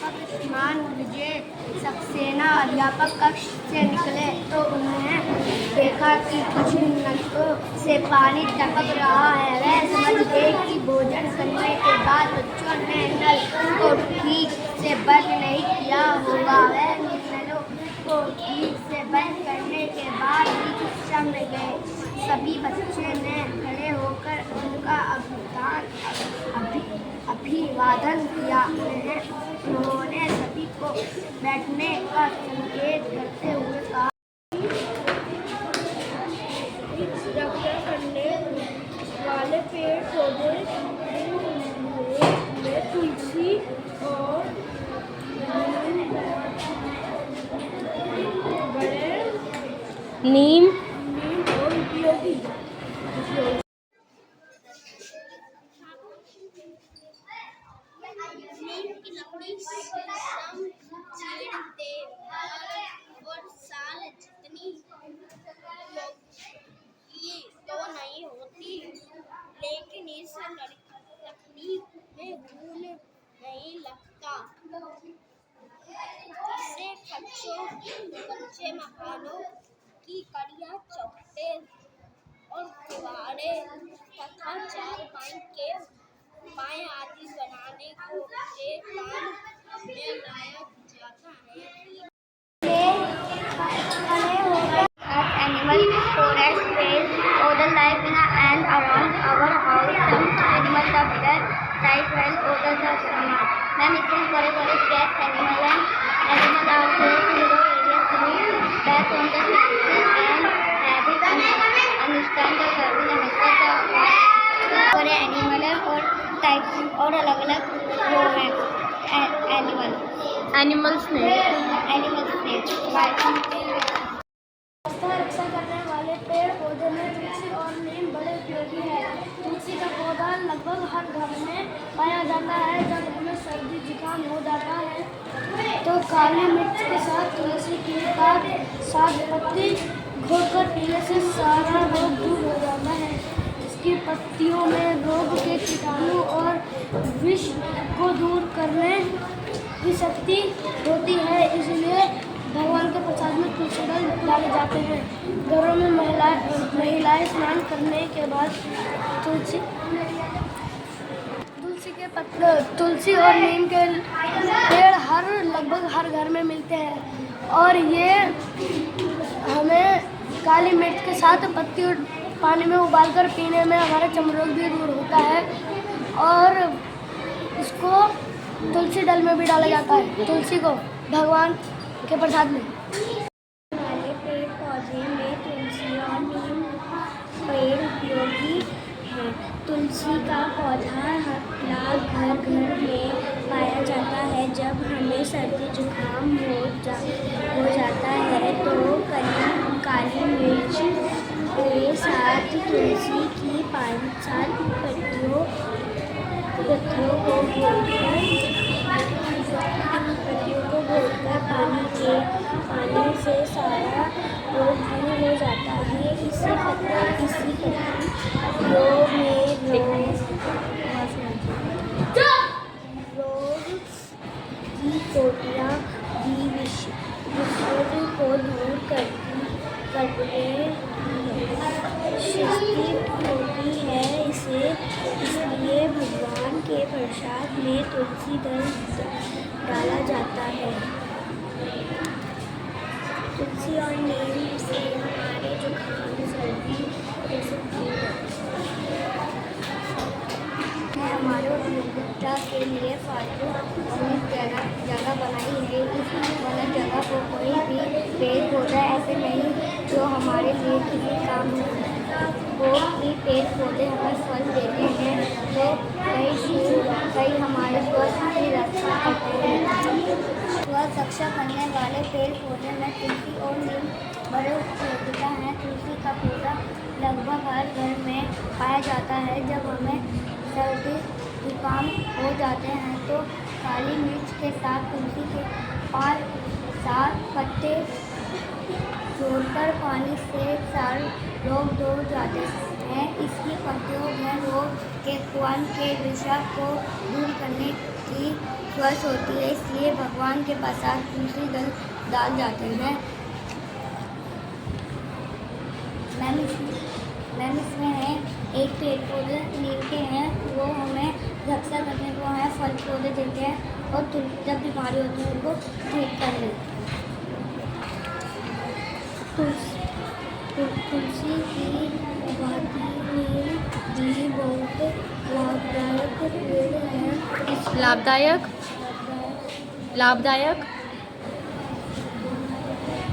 अध्यापक श्रीमान विजय सक्सेना अध्यापक कक्ष से निकले तो उन्होंने देखा कि कुछ नलकों से पानी टपक रहा है। वह समझ गए कि भोजन करने के बाद बच्चों ने नल को ठीक से बंद नहीं किया होगा। वह नलों को ठीक से बंद करने के बाद ही कक्षा में गए। सभी बच्चों ने खड़े होकर उनका अभिवादन किया। उन्होंने सभी को बैठने का संकेत करते हुए कहा, रक्षा करने वाले पेड़ पौधे में तुलसी और नीम और उपयोगी नीम की लकड़ी शीशम, चीड़, देवदार और साल जितनी ये तो नहीं होती, लेकिन इस लकड़ी में घुन नहीं लगता। इसे कच्चे मकानों की कड़ियाँ, चौखटे और किवाड़े तथा चारपाई के पाए आदि बनाने के काम में लाया जाता है। Animal forest space, other life in and around our house. Some animals are bigger, size while others are smaller. Many things for a cat animal are close to rural areas, back on the cities and habit understand the survey for animal और types और अलग-अलग वो हैं animals रक्षा करने वाले पेड़ पौधे में तुलसी और नीम बड़े उपयोगी है। तुलसी का पौधा लगभग हर घर में पाया जाता है। जब हमें सर्दी जुकाम हो जाता है तो काली मिर्च के साथ तुलसी की सात पत्ती घोटकर पीने से सारा रोग दूर हो जाता है। इसकी पत्तियों में रोग के कीटाणु और विष को दूर करने की शक्ति होती है, इसलिए भगवान के प्रसाद में तुलसी दल डाले जाते हैं। घरों में महिलाएं स्नान करने के बाद तुलसी और नीम के पेड़ लगभग हर घर में मिलते हैं और ये हमें काली मिर्च के साथ पत्ती पानी में उबालकर पीने में हमारा चर्मरोग भी दूर होता है और इसको तुलसी दल में भी डाला जाता है। तुलसी को भगवान के प्रसाद में वाले पेड़ पौधे में तुलसी और नीम पेड़ उपयोगी है। तुलसी का पौधा घर घर में पाया जाता है। जब हमें सर्दी जुकाम हो जाता है तो काली मिर्च के साथ तुलसी की 5-7 पत्तियों को घोटकर पानी से सारा रोग दूर हो जाता है। इसी पत्तियों में रोग की कोटियाँ भी विषय को दूर करने शक्ति होती है। इसलिए भगवान के प्रसाद में तुलसी दल डाला जाता है। तुलसी और नीम से हमारे जुकाम सर्दी हमारे उपयोगिता के लिए फालतू जगह बनाई है। इस वाला जगह को कोई भी पेड़ पौधा ऐसे नहीं जो हमारे लिए किसी काम वो भी पेड़ पौधे हमें फल देते हैं तो कई हमारे स्वास्थ्य की रक्षा करते हैं। स्वास्थ्य रक्षा करने वाले पेड़ पौधे में तुलसी और नीम बड़े उपयोगिता हैं। तुलसी का पौधा लगभग हर घर में पाया जाता है। जब हमें सर्दी जुकाम हो जाते हैं तो काली मिर्च के साथ तुलसी के 5-7 पत्ते जोड़कर पानी से सारे रोग दूर जाते हैं। इसकी पत्तियों में रोग के कुआं के विषाक्त को दूर करने की स्वस्थ होती है, इसलिए भगवान के प्रसाद तुलसी दल डाल जाते हैं। मैम इसमें है एक पेड़ पौधे नीम के हैं, वो हमें रक्षा करने को है, फल पौधे देते हैं और जब बीमारी होती है उनको ठीक कर लेते हैं। तुलसी की भांति नीम भी बहुत लाभदायक पेड़ है। लाभदायक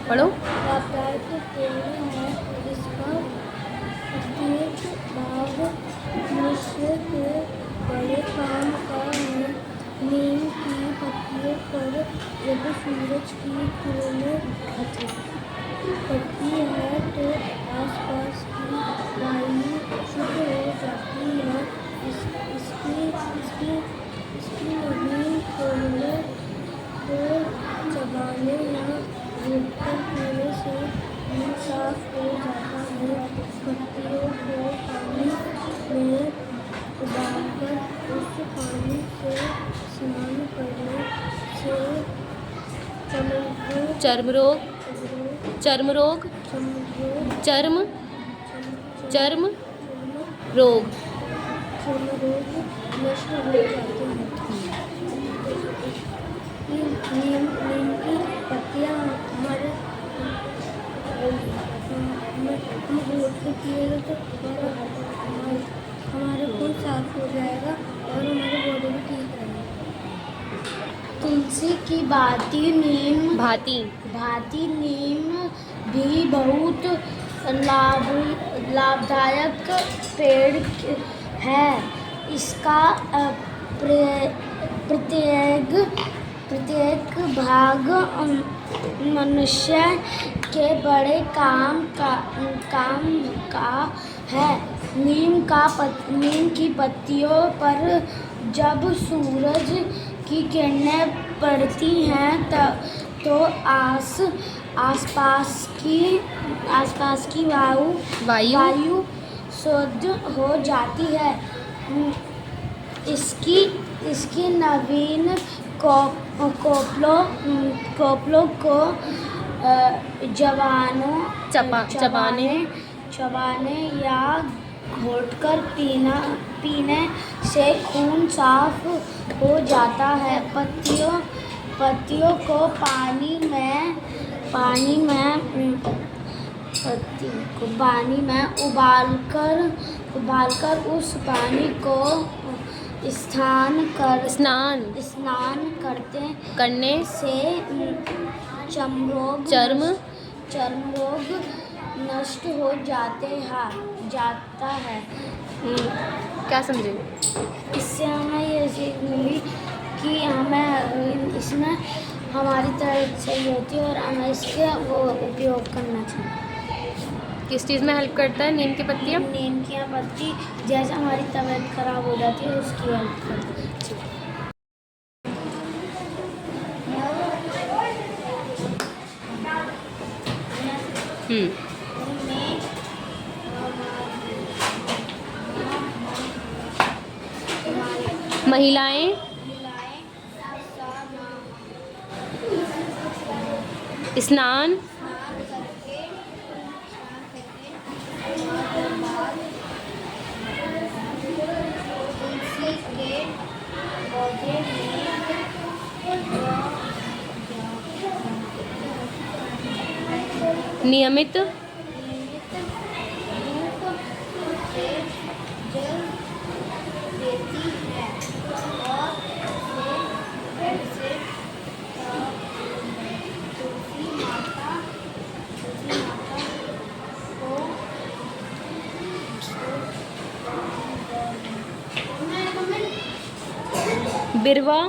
पढ़ो। लाभदायक पेड़ है। इसका प्रत्येक भाग मनुष्य के बड़े काम का है। नीम की पत्तियों पर जब सूरज की किरणें पड़ती है तो आसपास की वायु शुद्ध हो जाती है। इसकी नवीन फूलों को चबाने या घोटकर पीने से मुंह साफ हो जाता है। पत्तियों को पानी में उबालकर उस पानी से स्नान करने से चर्म रोग नष्ट हो जाते हैं। नीम की पत्तियाँ हमारे हम घोट के पिएंगे तो हमारे खून साफ हो जाएगा और हमारे बॉडी भी ठीक रहेगा। तुलसी की भांति नीम भी बहुत लाभदायक पेड़ है। इसका प्रत्येक भाग मनुष्य के बड़े काम का है। नीम की पत्तियों पर जब सूरज की किरणें पड़ती हैं तो आसपास की वायु शुद्ध हो जाती है। इसकी नवीन कोपलों को चबाने या घोटकर पीने से खून साफ हो जाता है। पत्तियों को पानी में उबालकर उस पानी को स्नान करने से चर्म रोग नष्ट हो जाता है। क्या समझे? इससे हमें ये सीख मिली कि हमें इसमें हमारी तबीयत सही होती है और हमें इसके वो उपयोग करना चाहिए। किस चीज़ में हेल्प करता है नीम की पत्तियाँ? नीम की पत्ती जैसे हमारी तबीयत खराब हो जाती है उसकी हेल्प करती है। महिलाएं स्नान नियमित बिरवा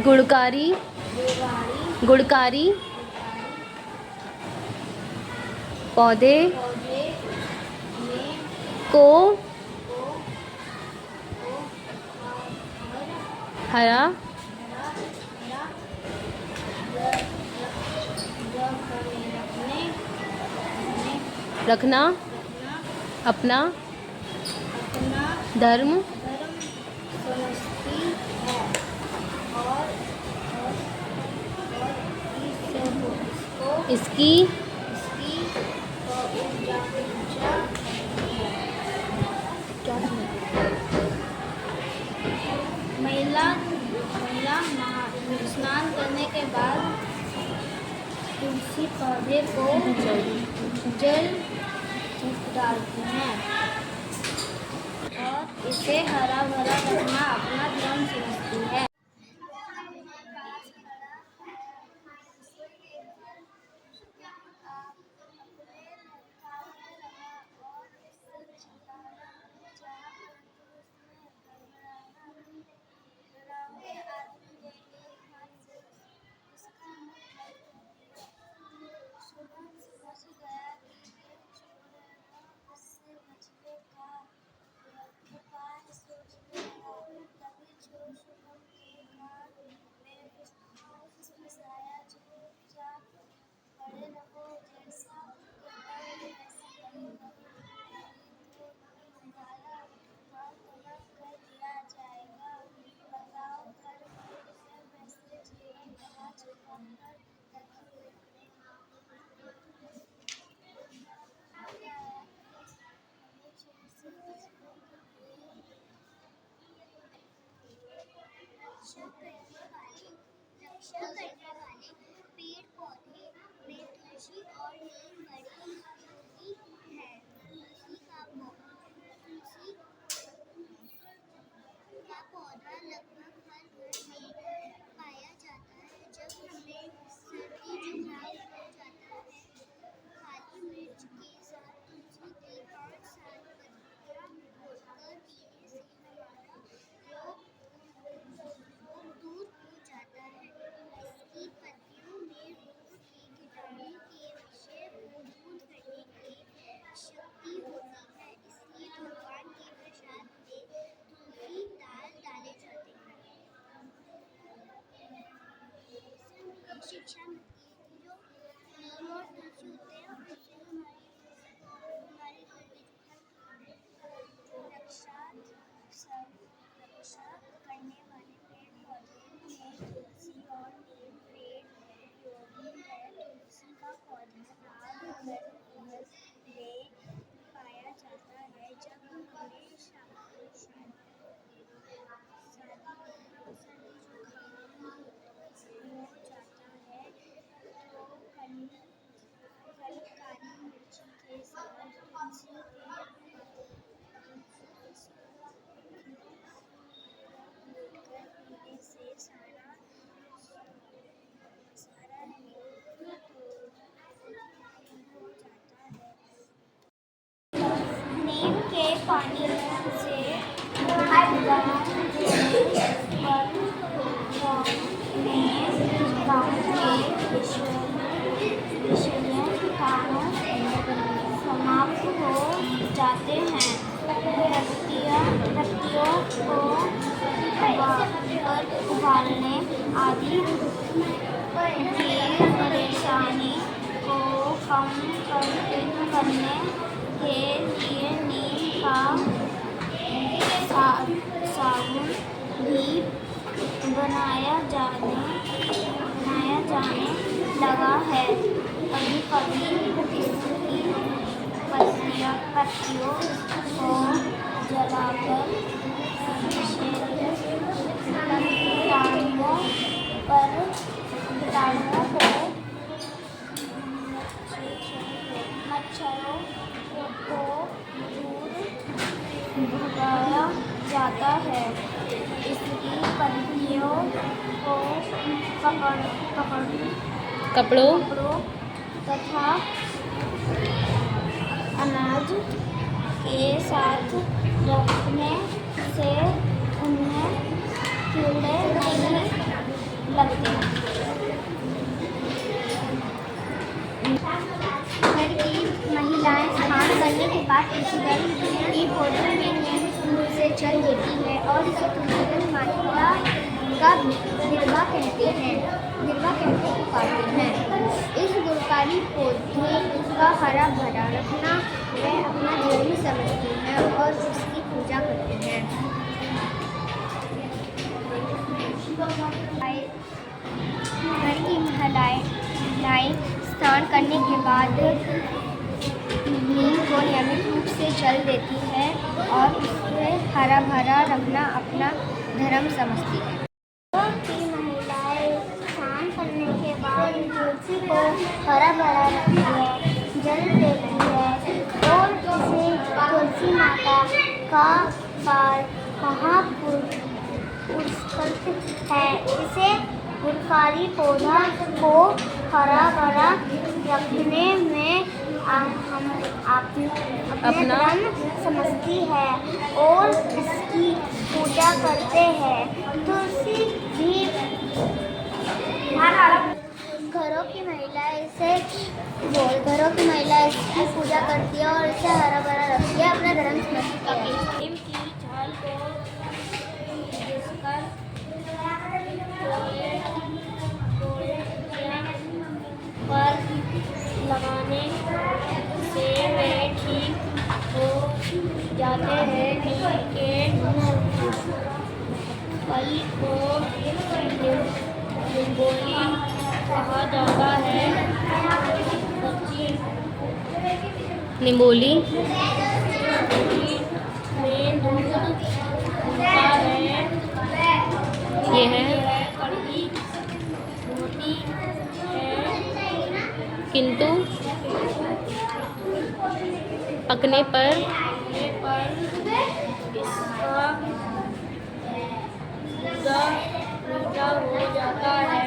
गुणकारी गुड़कारी, गुणकारी पौधे पौधे में को को हरा हरा रखने रखना अपना अपना धर्म धर्म समझती है और इसकी इसकी ऊर्जा महिला स्नान करने के बाद तुलसी पौधे को जल डालते हैं और इसे हरा भरा रखना अपना धर्म समझती है। रक्षा करने वाले पेड़ पौधे में तुलसी और नीम बड़ी उपयोगी है। तुलसी का पौधा लगभग हर घर में पाया जाता है। जब हमें सर्दी जुकाम हो जाता है, काली मिर्च के साथ तुलसी की 5-7 पत्तियां घोटकर पीने से हमारा रोग दूर हो जाता है। इसकी पत्तियों में रोग के कीटाणु के विषय को दूर करने की शक्ति होती है। इसलिए भगवान के प्रसाद में तुलसी दाल डाले जाते हैं। शिक्षा मिलती है कि जो नीम और तुलसी होते हैं उससे हमारे घर की रक्षा करने वाले पेड़ पौधे में तुलसी और नीम पेड़ उपयोगी है। तुलसी का पौधा रात भर में पाया जाता है। जब हमें सर्दी जुकाम हो जाता है तो काली मिर्च के साथ तुलसी लेकर पीने से सारा हो जाता है। नीम के पानी से समाप्त हो जाते हैं। पत्तियों को उबालने आदि की परेशानी को कम करने के लिए नीम का साबुन भी बनाया जाने लगा है। कभी कभी इसकी पत्तियों को जलाकर कीटाणुओं को मच्छरों को दूर भगाया जाता है। इसकी पत्तियों को कपड़ों तथा अनाज के साथ रखने से उन्हें कीड़े नहीं लगते हैं। घर की महिलाएं स्नान करने के बाद इस जल की पौधों में नियमित रूप से चल देती है और इसे तुलसीदल माता का गिरवा कहते हैं, गिरवा कहकर पुकारते हैं। इस गुणकारी पौधे का हरा भरा रखना वे अपना धर्म समझते हैं और उसकी पूजा करते हैं। घर की महिलाएं स्नान करने के बाद नीम को नियमित रूप से जल देती है और उसे हरा भरा रखना अपना धर्म समझती है। घर की महिलाएं स्नान करने के बाद तुलसी को हरा भरा रखती है, जल देती है और इसे तुलसी माता का पुरस्कृत है। इसे गुणकारी पौधा को हरा भरा रखने में हम अपना धर्म समझती है और इसकी पूजा करते हैं। तुलसी भी घरों की महिलाएं इसकी पूजा करती है और इसे हरा भरा रखती है, अपना धर्म समझती है। नीम की छाल को घिसकर पर लगाने से वे ठीक हो जाते हैं। नीम के फल को निम्बोली कहा जाता है। निम्बोली में दूध होता है। ये है, कड़वी होती है किंतु पकने पर इसका मीठा हो जाता है।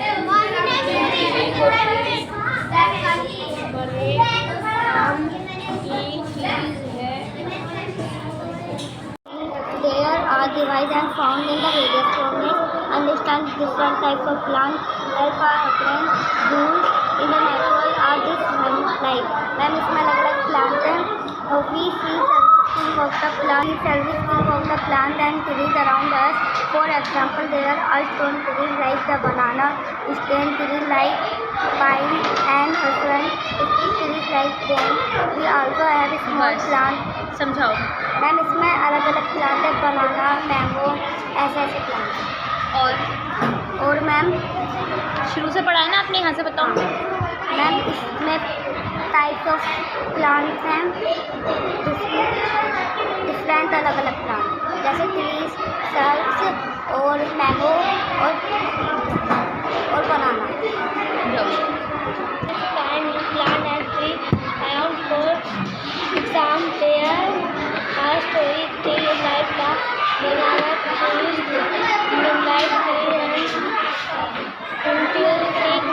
बड़े आम की चीज है। There are divided and found in the various forms. Understand different types of plants. Help our friends do in the natural are this life. Ma'am इसमें अलग-अलग प्लांट हैं। We see service of the plant and trees around us. For example, there are stone trees like the banana, stem trees like pine and hawthorn, stick trees like palm. We also have small बस। plant. समझाओ। Ma'am इसमें अलग अलग plant है, बनाना, mango, ऐसे plant. और ma'am शुरू से पढ़ा है ना आपने, यहाँ से बताओ। मैम इसमें टाइप्स ऑफ प्लांट्स हैं, डिफरेंट अलग अलग प्लांट जैसे ट्रीज, सर्व्स और मैंगो और banana. Plant and tree around for exam there are story tree like the banana trees, moonlight tree and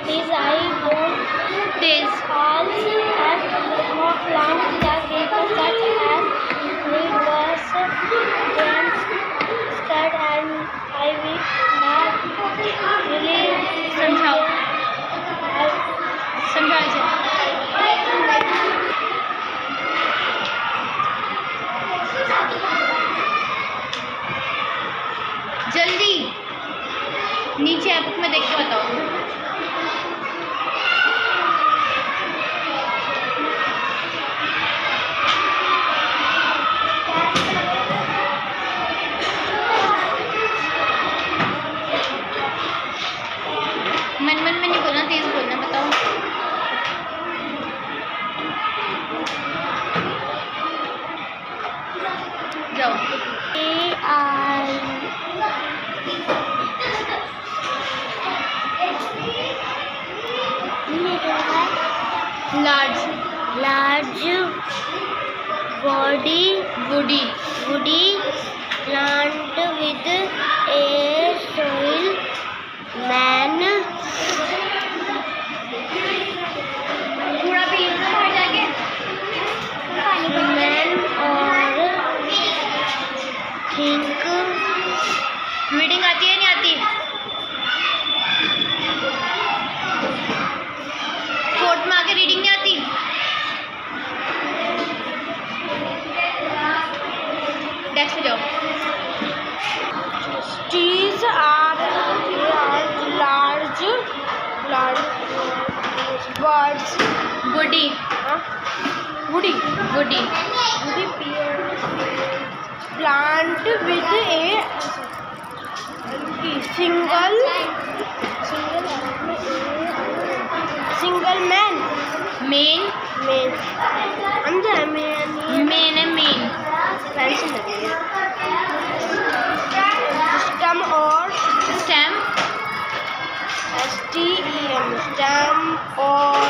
these I don't these all have more plants that people such as rivers, plants, stud and ivy have really समझाओ, समझाओ इसे। जल्दी नीचे app में देख के बताओ। मन मन में नहीं बोलना, तेज बोलना, बताओ। जाओ। large woody plant with a soil man पूरा भी ना बाहर जाके man और think रीडिंग आती है नहीं आती? Plant words woody woody woody woody plant with a single man main अंदर मैन मेन है मेन स्टम और स्टेम STEM स्टेम और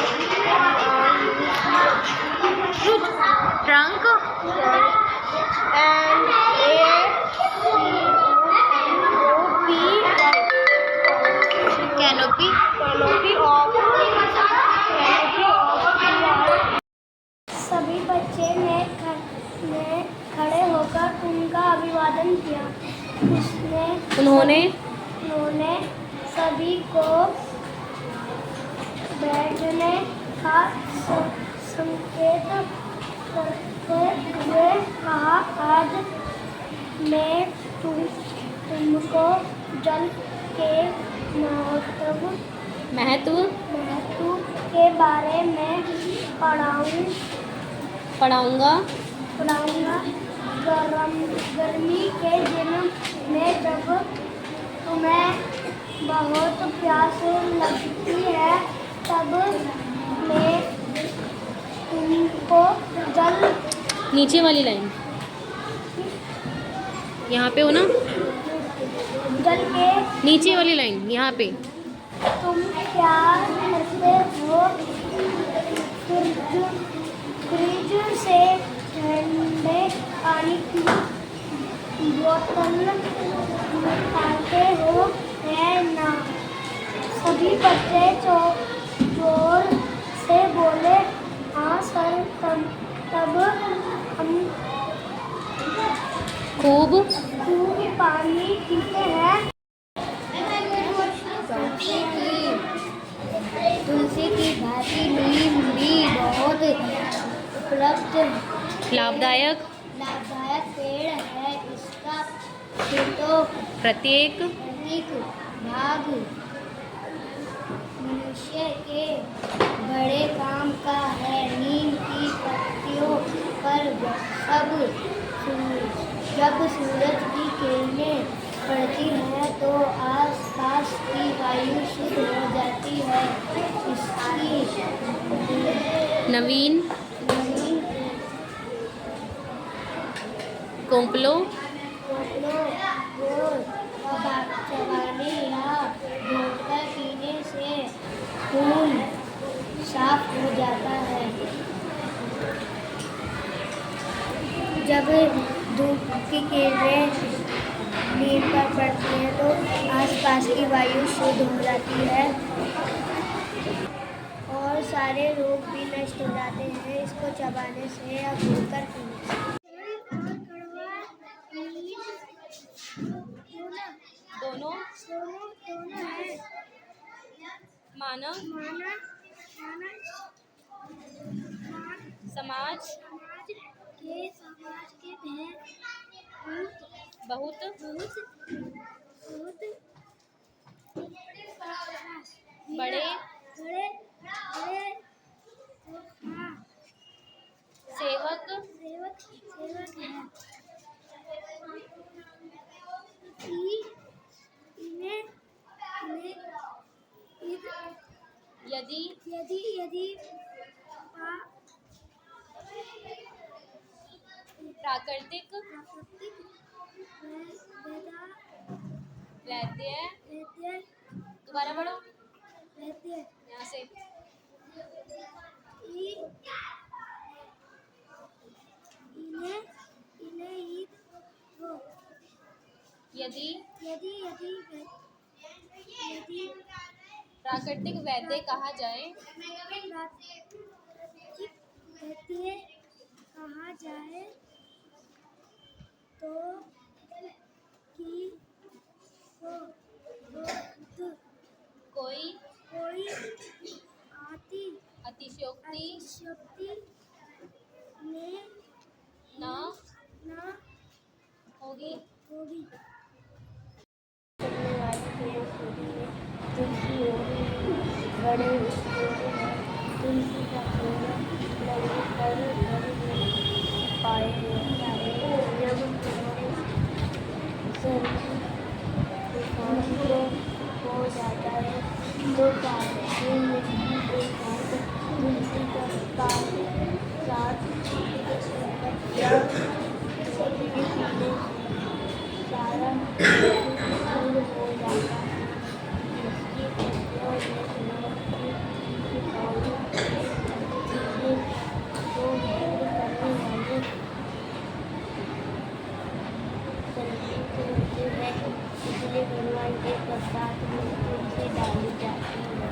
trunk and canopy canopy of सभी बच्चे ने खड़े होकर उनका अभिवादन किया। उन्होंने सभी को बैठने का संकेत करते हुए कहा, आज मैं तुमको जल के महत्व के बारे में पढ़ाऊंगा। गर्मी के दिन में जब तुम्हें बहुत प्यास लगती है तब मैं तुमको जल नीचे वाली लाइन यहाँ पे हो ना, जल के नीचे वाली लाइन यहाँ पे। तुम प्यार करते हो। फ्रिज से ठंडे पानी की बोतल निकालते हो है ना? सभी बच्चे जोर से बोले, हाँ सर। तब हम खूब पानी पीते हैं। तुलसी की भांति नीम भी बहुत उपलब्ध लाभदायक पेड़ है। इसका तो प्रत्येक भाग मनुष्य के बड़े काम का है। नीम की पत्तियों पर जब सूरज की किरणें पड़ती है तो आसपास की वायु शुद्ध हो जाती है। इसकी नवीन कोंपलों चबाने या घोटकर पीने से खून साफ हो जाता है। जब धूप की किरणें नीम पर पड़ती है तो आसपास की वायु शुद्ध हो जाती है और सारे रोग भी नष्ट हो जाते हैं इसको चबाने से या घोटकर पीने से। दोनों है। मानव समाज के बहुत बड़े सेवक है। यदि प्राकृतिक वैद्य दोबारा पढ़ो यहाँ से। यदि प्राकृतिक वैद्य कहा जाए तो कोई अतिशयोक्ति में न होगी। चलने वाली तुलसी होगी। बड़े होते हैं। तुलसी का पेड़ लकड़ी पर घर में पाया जाता है। जब सर्दी तूफान हो जाता है तो कागजी मिट्टी के साथ तुलसी का साथ पत्तियाँ पीने से सारा दूर हो जाता है। इसकी पत्तियों में नमक की कीटाणु को दूर करने वाले सर्दी के होते हैं, इसलिए भगवान के प्रसाद में तुलसी डाली जाती है।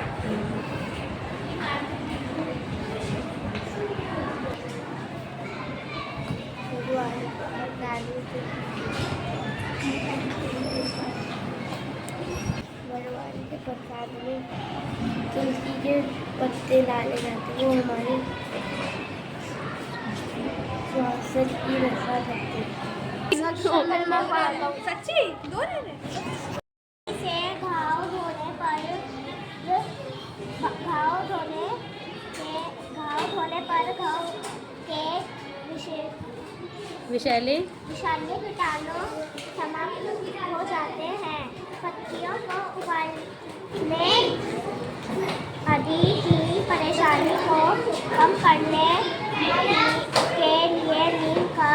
भगवान के प्रसाद में तुलसी के पत्ते डाले जाते हैं। वो हमारे स्वास्थ्य की रक्षा करते हैं। सच्ची दो से घाव धोने पर घाव के विषैले विषालु कीटाणु समाप्त हो जाते हैं। पत्तियों को उबालने आदि की परेशानी को कम करने के लिए नीम का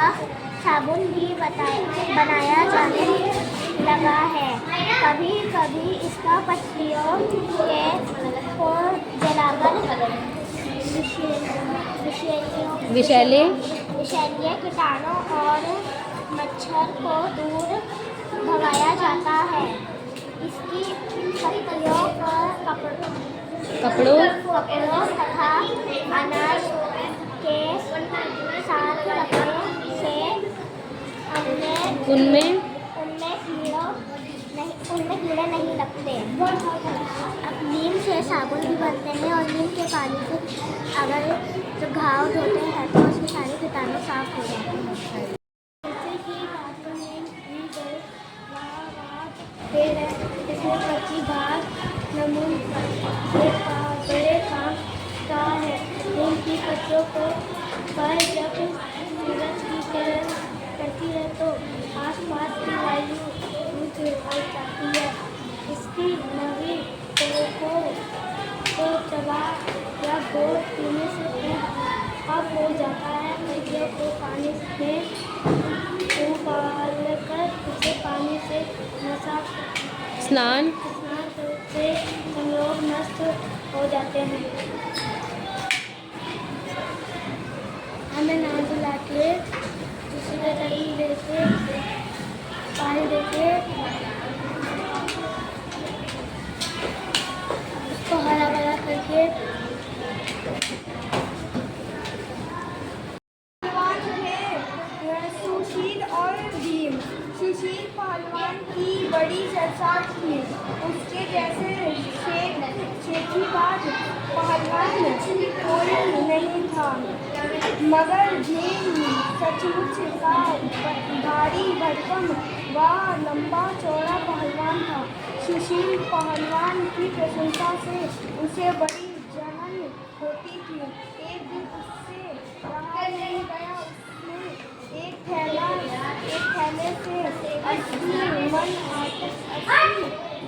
साबुन भी बनाया जाने लगा है। कभी कभी इसका पत्तियों को जलाकर विषैले विषैले कीटाणु और मच्छर को दूर भगाया जाता है। इसकी पत्तियों को कपड़ों तथा अनाज के साथ रखने से उनमें कीड़े नहीं लगते। अब नीम से साबुन भी बनते हैं और नीम के पानी से अगर जब घाव धोते हैं तो उसके सारे कीटाणु साफ हो जाते हैं। जैसे कि बातों में दी गई पेड़ है, इसमें कच्ची घास नमून बड़े काम का है। नीम की पत्तियों को पर जब सूरज की किरण पड़ती है तो आसपास की वायु हो जाती है। इसकी नमी को चबा या घोल पीने से अब हो जाता है। पत्तियों को पानी में उबालकर उसे पानी से स्नान से संयोग नष्ट हो जाते हैं। हमें नहा धुला के किसी का रंग देके पानी देके उसको हरा भरा करके सुशील और भीम। सुशील पहलवान की बड़ी चर्चा थी। उसके जैसे शेखीबाज पहलवान कोई नहीं था। मगर भीम सचमुच का भारी भरकम व लंबा चौड़ा पहलवान था। सुशील पहलवान की प्रशंसा से उसे बड़ी जलन होती थी। एक दिन उससे रहा नहीं गया। उसने एक थैले से 80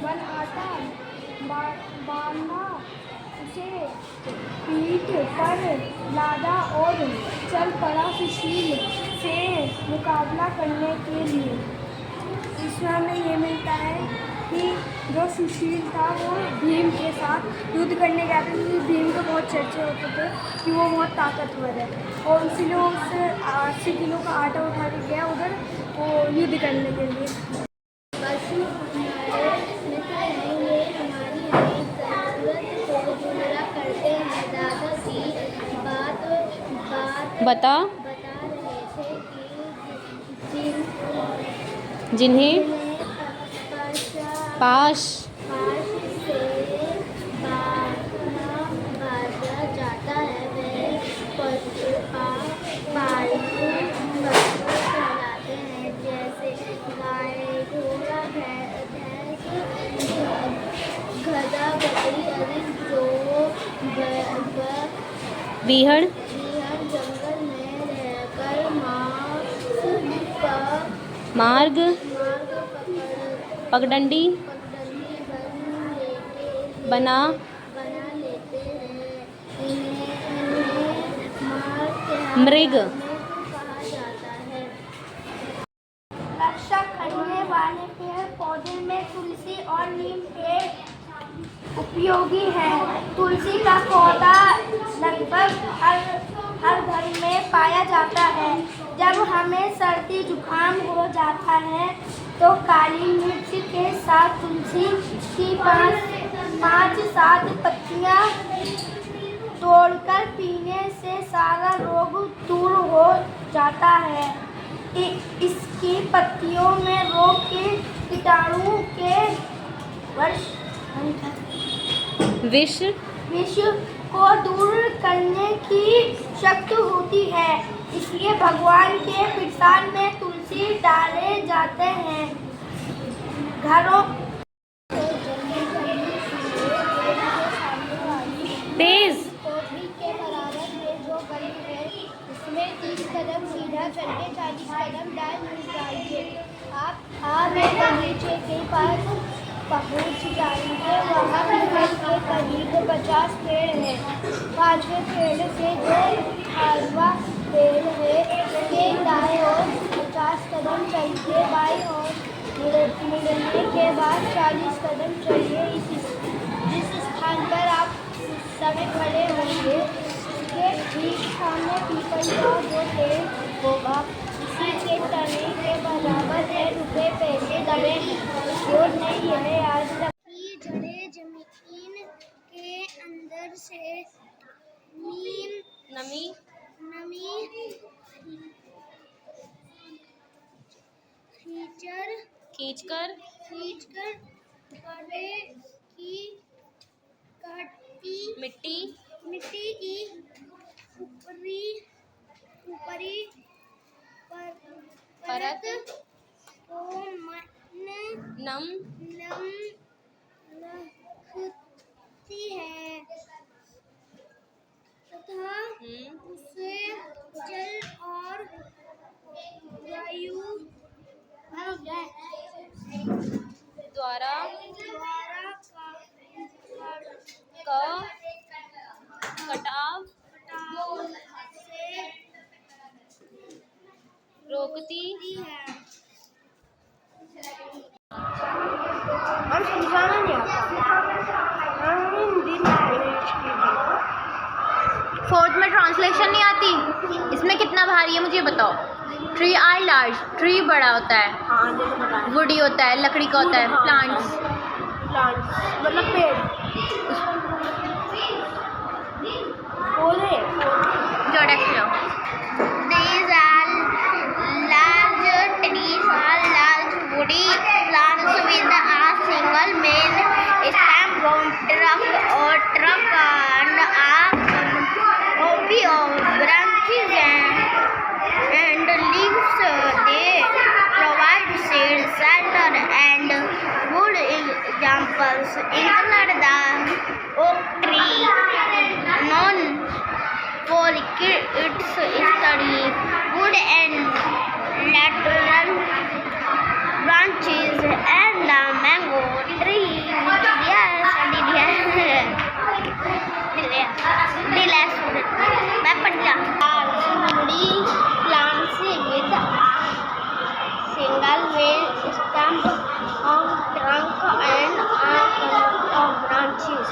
मन आटा बांधा, उसे पीठ पर लादा और चल पड़ा सुशील से मुकाबला करने के लिए। इसमें हमें ये मिलता है कि जो सुशील था वो भीम के साथ युद्ध करने गया था, क्योंकि भीम के बहुत चर्चे होते थे कि वो बहुत ताकतवर है और इसीलिए उससे 80 किलो का आटा उठा के गया उधर वो युद्ध करने के लिए। बता रहे थे कि जिन्हें पास से बाजा जाता है वह पालतू पशु कहलाते हैं। जैसे गाय, घोड़ा, भैंस, गधा, बकरी आदि। जो बीहड़, बीहड़ जंगल में रहकर मार्ग, मार्ग पगडंडी, पगडंडी बना, बना लेते हैं। इन्हें मृग, कहा जाता है। रक्षा करने वाले पेड़ पौधे में तुलसी और नीम पेड़ उपयोगी है। तुलसी का पौधा लगभग हर घर में पाया जाता है। जब हमें सर्दी जुकाम हो जाता है तो काली मिर्च के साथ तुलसी की 5-7 पत्तियां तोड़कर पीने से सारा रोग दूर हो जाता है। इसकी पत्तियों में रोग के कीटाणु के विष को दूर करने की शक्ति होती है। इसलिए भगवान के प्रसाद में तुलसी डाले जाते हैं। घरों तेज, कोठरी के बराबर में जो गली है उसमें 30 कदम सीधा चलके 40 कदम दाएं जाइए। आप एक बगीचे के पास पहुंच जाएंगे। वहाँ पीपल के करीब 50 पेड़ हैं। 5वें पेड़ से जो 18वां पेड़ है उसके दाएं ओर 50 कदम चलिए। बाईं ओर मुड़ने के बाद 40 कदम चलिए। जिस स्थान पर आप समय खड़े होंगे उसके ठीक सामने पीपल का जो पेड़ होगा उसी के तने के बराबर है। रुपए पैसे दबे जो नहीं है आज तक की जड़ें जमीन के अंदर से नमी खींचकर मिट्टी की ऊपरी परत को नम, रखती है तथा उसे जल और वायु द्वारा कटाव से रोकती है। और समझाना नहीं आता। फोर्थ में ट्रांसलेशन नहीं आती। इसमें कितना भारी है मुझे बताओ। ट्री आर लार्ज, ट्री बड़ा होता है, हाँ जैसे बताया वुडी होता है, लकड़ी का होता है, प्लांट्स मतलब पेड़ पौधे These are large trees or large woody plants with a single main stem, round trunk or trunk and a copy of branches and leaves. They provide shade, shelter and wood. Examples include the oak tree, known for its sturdy wood and lateral branches, and the mango tree, plants with a single main stem of trunk and a couple of branches.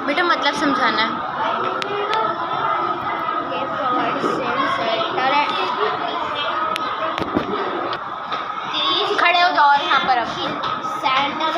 बेटा मतलब समझाना है। They provide shade, shelter खड़े हो जाओ यहाँ पर अब। shelter